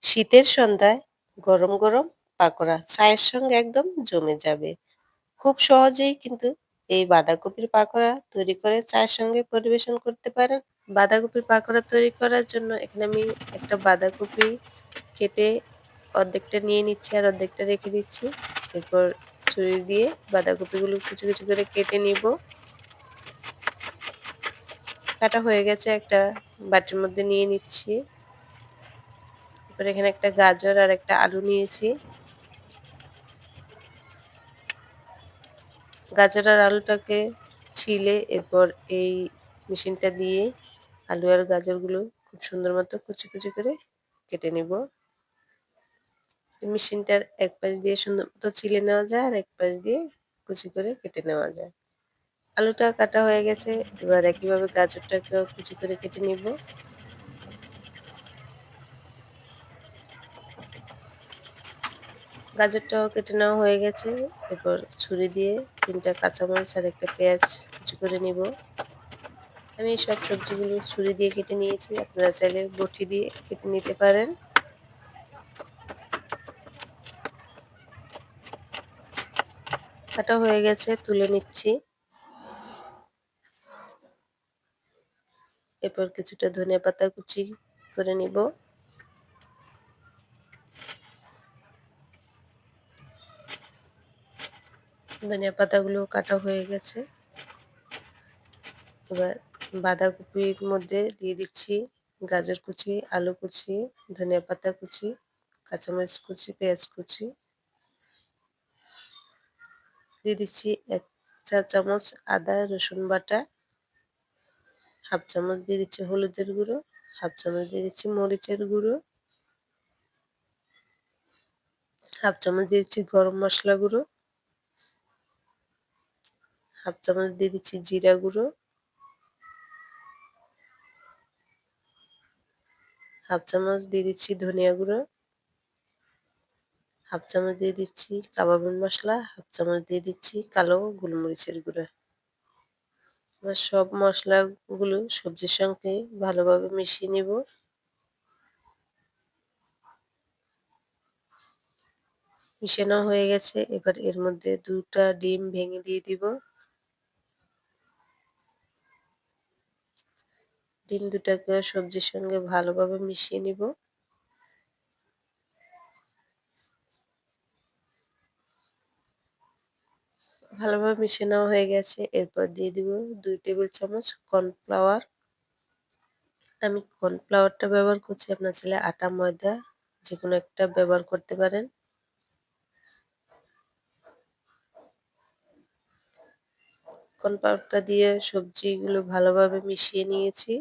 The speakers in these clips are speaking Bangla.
শীতের সন্ধ্যায় গরম গরম পাকোড়া চায়ের সঙ্গে একদম জমে যাবে। খুব সহজেই কিন্তু এই বাঁধাকপির পাকোড়া তৈরি করে চায়ের সঙ্গে পরিবেশন করতে পারেন। বাঁধাকপির পাকোড়া তৈরি করার জন্য এখানে আমি একটা বাঁধাকপি কেটে অর্ধেকটা নিয়ে নিচ্ছি আর অর্ধেকটা রেখে দিচ্ছি। এরপর ছুরি দিয়ে বাঁধাকপিগুলো কুচি কুচি করে কেটে নিব। কাটা হয়ে গেছে, একটা বাটির মধ্যে নিয়ে নিচ্ছি। এরপর এখানে একটা গাজর আর একটা আলু নিয়েছি। গাজর আর আলুটাকে ছিলে এরপর এই মেশিনটা দিয়ে আলু আর গাজরগুলো খুব সুন্দর মতো কুচি কুচি করে কেটে নিব। মেশিনটার এক পাশ দিয়ে সুন্দর মতো ছিলে নেওয়া যায় আর এক পাশ দিয়ে কুচি করে কেটে নেওয়া যায়। আলুটা কাটা হয়ে গেছে, এবার একইভাবে গাজরটাকেও কুচি করে কেটে নিব। গাজরটাও কেটে নেওয়া হয়ে গেছে, এরপর ছুরি দিয়ে 3টা কাঁচামরিচ আর একটা পেঁয়াজ কুচি করে নিব। আমি সব সবজিগুলো ছুরি দিয়ে কেটে নিয়েছি, আপনারা চাইলে বটি দিয়ে কেটে নিতে পারেন। কাটা হয়ে গেছে, তুলে নিচ্ছি। এরপর কিছুটা ধনিয়া পাতা কুচি করে নিব। ধনিয়া পাতাগুলো কাটা হয়ে গেছে, এবার বাঁধাকপির মধ্যে দিয়ে দিচ্ছি গাজর কুচি, আলু কুচি, ধনিয়া পাতা কুচি, কাঁচামরিচ কুচি, পেঁয়াজ কুচি। দিয়ে দিচ্ছি 1 চা চামচ আদা রসুন বাটা, হাফ চামচ দিয়ে দিচ্ছি হলুদের গুঁড়ো, হাফ চামচ দিয়ে দিচ্ছি মরিচের গুঁড়ো, হাফ চামচ দিয়ে দিচ্ছি গরম মশলা গুঁড়ো, হাফ চামচ দিয়ে দিচ্ছি জিরা গুঁড়ো, হাফ চামচ দিয়ে দিচ্ছি ধনিয়া গুঁড়ো, হাফ চামচ দিয়ে দিচ্ছি কাবাব মশলা, হাফ চামচ দিয়ে দিচ্ছি কালো গোলমরিচের গুঁড়া। এবার সব মশলাগুলো সবজির সঙ্গে ভালোভাবে মিশিয়ে নেব। মিশানো হয়ে গেছে, এবার এর মধ্যে 2টা ডিম ভেঙে দিয়ে দিব। ডিম দুটাকে সবজির সঙ্গে ভালোভাবে মিশিয়ে নিব। ভালোভাবে মিশিয়ে নেওয়া হয়ে গেছে, এরপর দিয়ে দিব 2 টেবিল চামচ কর্নফ্লাওয়ার। আমি কর্নফ্লাওয়ারটা ব্যবহার করছি, আপনার চাইলে আটা ময়দা যে কোনো একটা ব্যবহার করতে পারেন। কর্নফ্লাওয়ারটা দিয়ে সবজিগুলো ভালোভাবে মিশিয়ে নিয়েছি।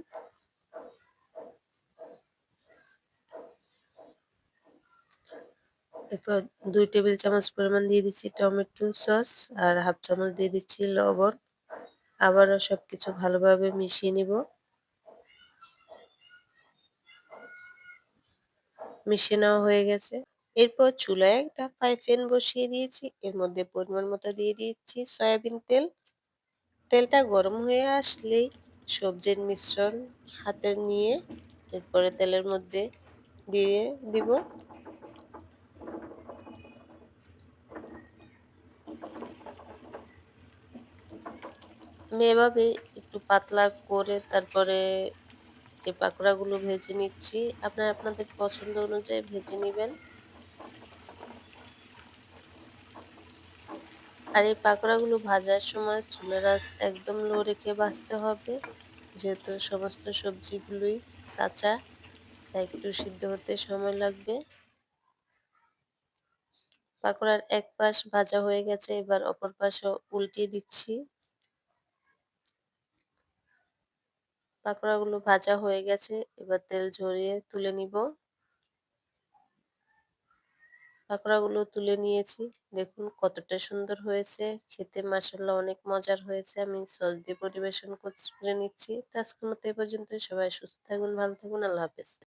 এরপর 2 টেবিল চামচ পরিমাণ দিয়ে দিচ্ছি টমেটো সস আর হাফ চামচ দিয়ে দিচ্ছি লবণ। আবারও সবকিছু ভালোভাবে মিশিয়ে নিব। মিশিয়ে নেওয়া হয়ে গেছে, এরপর চুলায় একটা ফ্রাই প্যান বসিয়ে দিয়েছি, এর মধ্যে পরিমাণ মতো দিয়ে দিচ্ছি সয়াবিন তেল। তেলটা গরম হয়ে আসলেই সবজির মিশ্রণ হাতে নিয়ে এরপরে তেলের মধ্যে দিয়ে দিব। আমি এভাবে একটু পাতলা করে তারপরে এই পাকোড়াগুলো ভেজে নিচ্ছি। আপনারা আপনাদের পছন্দ অনুযায়ী ভেজে নিবেন। আর এই পাকোড়াগুলো ভাজার সময় চুলার আঁচ একদম লো রেখে ভাজতে হবে, যেহেতু সমস্ত সবজিগুলোই কাঁচা, তাই একটু সিদ্ধ হতে সময় লাগবে। পাকোড়ার এক পাশ ভাজা হয়ে গেছে, এবার অপর পাশও উল্টিয়ে দিচ্ছি। পাকোড়াগুলো ভাজা হয়ে গেছে, এবার তেল ঝরিয়ে তুলে নিব। পাকোড়াগুলো তুলে নিয়েছি, দেখুন কতটা সুন্দর হয়েছে, খেতে মাশাআল্লাহ অনেক মজার হয়েছে। আমি সস দিয়ে পরিবেশন করে নিচ্ছি। তো আজকের মতো এই পর্যন্তই। সবাই সুস্থ থাকবেন, ভালো থাকবেন, আল্লাহ হাফেজ।